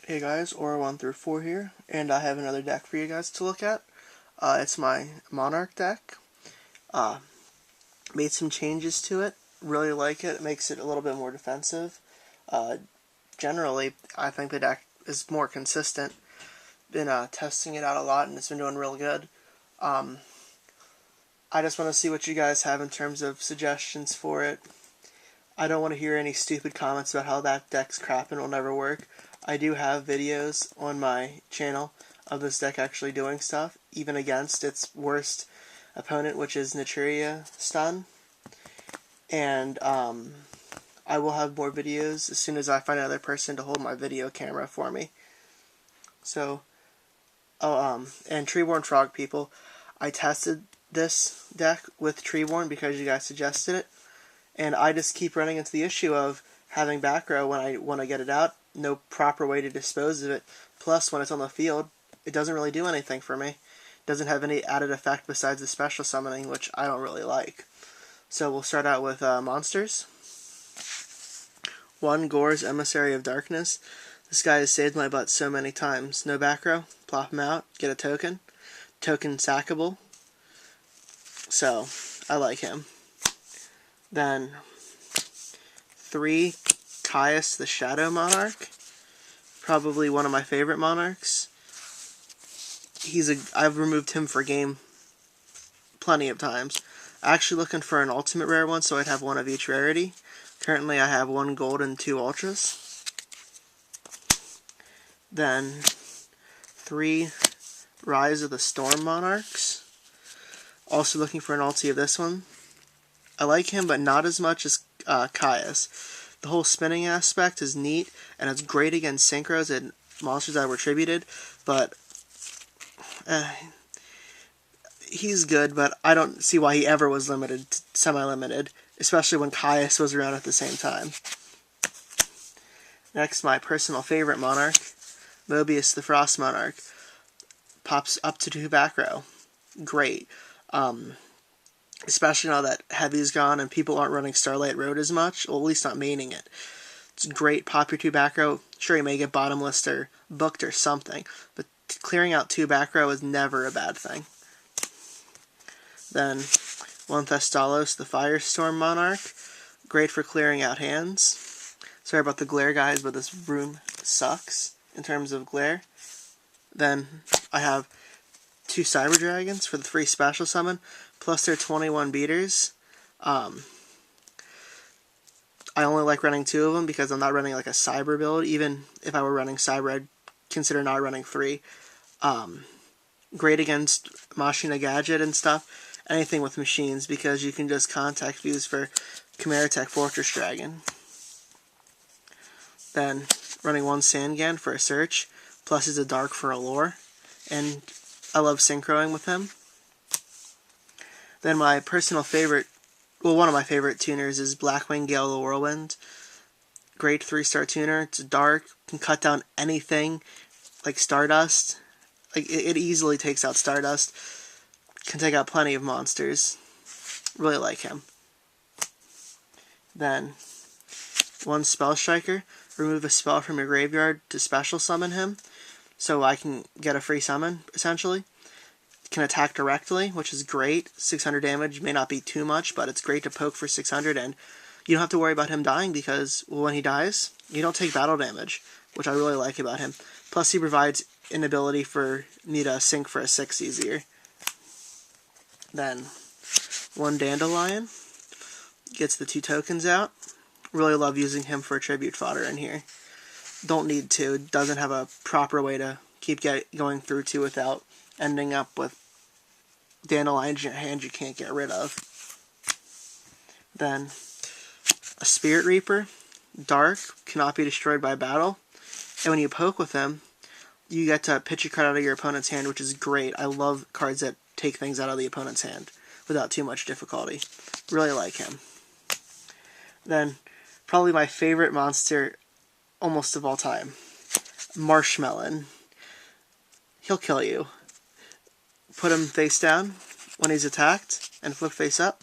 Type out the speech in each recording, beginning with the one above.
Hey guys, Aura 1 through 4 here, and I have another deck for you guys to look at. It's my Monarch deck. Made some changes to it. Really like it. It makes it a little bit more defensive. Generally, I think the deck is more consistent. Been testing it out a lot, and it's been doing real good. I just want to see what you guys have in terms of suggestions for it. I don't want to hear any stupid comments about how that deck's crap and will never work. I do have videos on my channel of this deck actually doing stuff, even against its worst opponent, which is Naturia Stun. And I will have more videos as soon as I find another person to hold my video camera for me. So, and Treeborn Frog people, I tested this deck with Treeborn because you guys suggested it. And I just keep running into the issue of having back row when I want to get it out. No proper way to dispose of it. Plus, when it's on the field, it doesn't really do anything for me. It doesn't have any added effect besides the special summoning, which I don't really like. So we'll start out with monsters. 1, Gorz, Emissary of Darkness. This guy has saved my butt so many times. No back row, plop him out, get a token. Token sackable. So, I like him. Then 3, Caius the Shadow Monarch. Probably one of my favorite monarchs. I've removed him for game plenty of times. Actually looking for an ultimate rare one, so I'd have one of each rarity. Currently I have 1 gold and 2 ultras. Then 3, Raiza the Storm Monarchs. Also looking for an ulti of this one. I like him, but not as much as Caius. The whole spinning aspect is neat, and it's great against synchros and monsters that were tributed, but he's good, but I don't see why he ever was limited, semi-limited, especially when Caius was around at the same time. Next, my personal favorite monarch, Mobius the Frost Monarch. Pops up to 2 back row. Great. Especially now that Heavy's gone and people aren't running Starlight Road as much, or at least not maining it. It's great, pop your 2 back row. Sure, you may get Bottomless or booked or something, but clearing out 2 back row is never a bad thing. Then 1 Thestalos, the Firestorm Monarch. Great for clearing out hands. Sorry about the glare, guys, but this room sucks in terms of glare. Then I have 2 Cyber Dragons for the free special summon, plus their 21 beaters. I only like running 2 of them because I'm not running like a Cyber build. Even if I were running Cyber, I'd consider not running 3. Great against Machina Gadget and stuff. Anything with machines, because you can just contact views for Chimeratech Fortress Dragon. Then running 1 Sangan for a search, plus he's a dark for Allure. And I love synchroing with him. Then my personal favorite, well, one of my favorite tuners is Blackwing-Gale the Whirlwind. Great 3-star tuner. It's dark, can cut down anything like Stardust. Like it easily takes out Stardust. Can take out plenty of monsters. Really like him. Then 1 Spell Striker. Remove a spell from your graveyard to special summon him, so I can get a free summon, essentially. Can attack directly, which is great. 600 damage may not be too much, but it's great to poke for 600, and you don't have to worry about him dying because, well, when he dies, you don't take battle damage, which I really like about him. Plus, he provides an ability for me to sync for a 6 easier. Then 1 Dandylion. Gets the 2 tokens out. Really love using him for tribute fodder in here. Don't need to. Doesn't have a proper way to keep going through 2 without ending up with Dandelions in your hand you can't get rid of. Then a Spirit Reaper. Dark. Cannot be destroyed by battle. And when you poke with him, you get to pitch a card out of your opponent's hand, which is great. I love cards that take things out of the opponent's hand without too much difficulty. Really like him. Then, probably my favorite monster almost of all time, Marshmallon. He'll kill you. Put him face down when he's attacked and flip face up.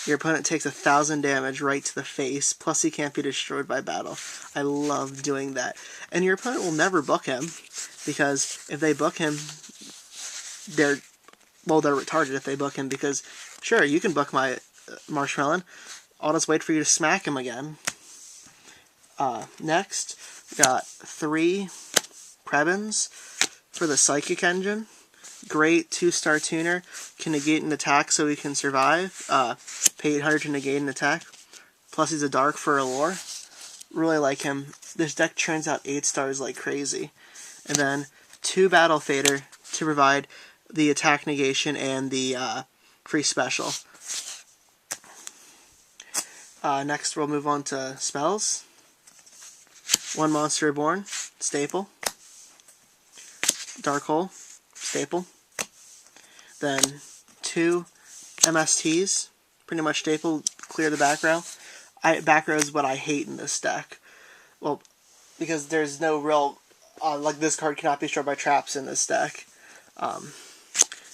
Your opponent takes 1,000 damage right to the face, plus he can't be destroyed by battle. I love doing that. And your opponent will never book him, because if they book him, they're retarded if they book him, because, sure, you can book my Marshmallon. I'll just wait for you to smack him again. Next, we got 3 Krebons for the Psychic Engine. Great 2-star tuner. Can negate an attack so he can survive. Pay 800 to negate an attack. Plus he's a dark for Allure. Really like him. This deck turns out 8 stars like crazy. And then 2 Battle Fader to provide the attack negation and the free special. Next we'll move on to spells. 1 Monster Reborn, staple. Dark Hole, staple. Then 2 MSTs, pretty much staple, clear the back row. Back row is what I hate in this deck. Well, because there's no real, like this card cannot be destroyed by traps in this deck.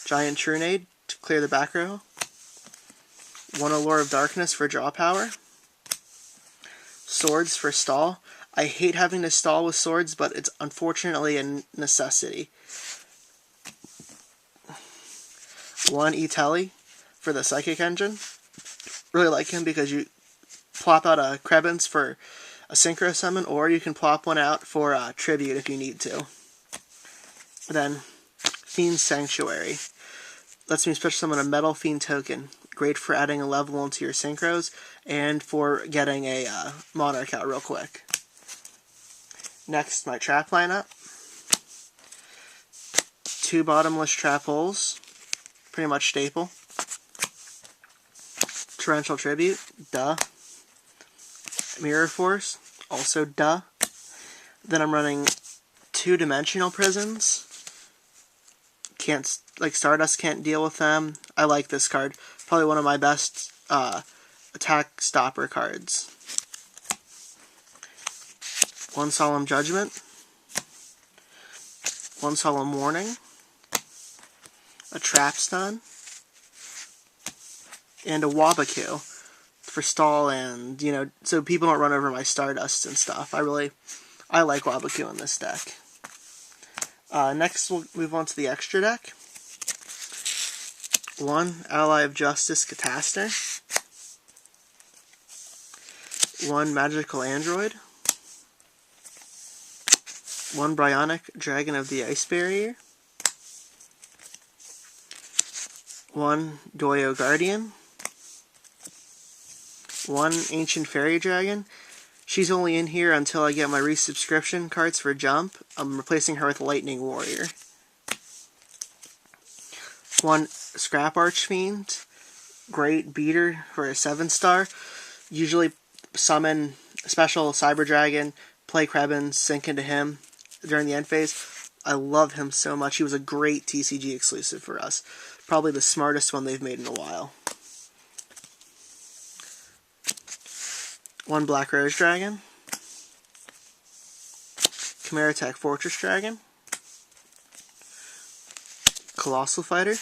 Giant Trunade to clear the back row. 1 Allure of Darkness for draw power. Swords for stall. I hate having to stall with swords, but it's unfortunately a necessity. 1 Itelli for the Psychic Engine. Really like him because you plop out a Krebons for a Synchro Summon, or you can plop one out for a Tribute if you need to. Then, Fiend Sanctuary. Lets me special summon a Metal Fiend token. Great for adding a level into your Synchros, and for getting a Monarch out real quick. Next, my trap lineup. 2 Bottomless trap holes. Pretty much staple. Torrential Tribute, duh. Mirror Force, also duh. Then I'm running 2 Dimensional Prisons. Stardust can't deal with them. I like this card. Probably one of my best attack stopper cards. 1 Solemn Judgment. 1 Solemn Warning. A Trap Stun. And a Waboku for stall, and, you know, so people don't run over my Stardust and stuff. I like Waboku in this deck. Next, we'll move on to the extra deck. 1 Ally of Justice Cataster. 1 Magical Android. 1 Bryonic Dragon of the Ice Barrier. 1 Doyo Guardian. 1 Ancient Fairy Dragon. She's only in here until I get my resubscription cards for Jump. I'm replacing her with Lightning Warrior. 1 Scrap Archfiend. Great beater for a 7-star. Usually summon special Cyber Dragon, play Krebons, sink into him during the end phase. I love him so much. He was a great TCG exclusive for us. Probably the smartest one they've made in a while. 1 Black Rose Dragon. Chimeratech Fortress Dragon. Colossal Fighter.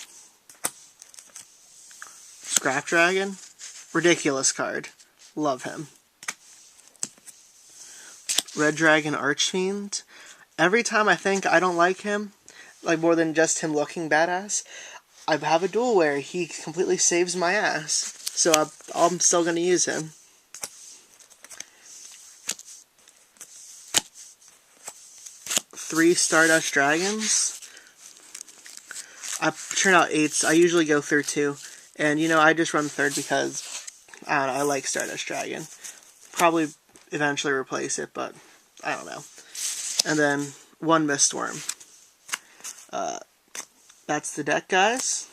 Scrap Dragon. Ridiculous card. Love him. Red Dragon Archfiend. Every time I think I don't like him, like more than just him looking badass, I have a duel where he completely saves my ass. So I'm still going to use him. 3 Stardust Dragons. I turn out 8s. I usually go through 2. And, you know, I just run 3rd because, I don't know, I like Stardust Dragon. Probably eventually replace it, but I don't know. And then 1 Mistworm. That's the deck, guys.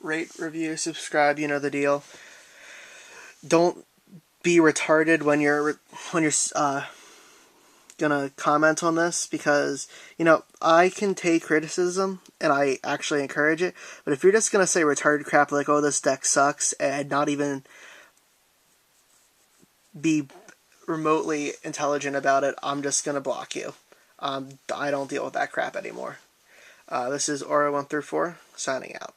Rate, review, subscribe, you know the deal. Don't be retarded when you're gonna comment on this, because, you know, I can take criticism and I actually encourage it, but if you're just gonna say retarded crap like, oh, this deck sucks, and not even be remotely intelligent about it, I'm just gonna block you. I don't deal with that crap anymore. This is Aura1 through 4, signing out.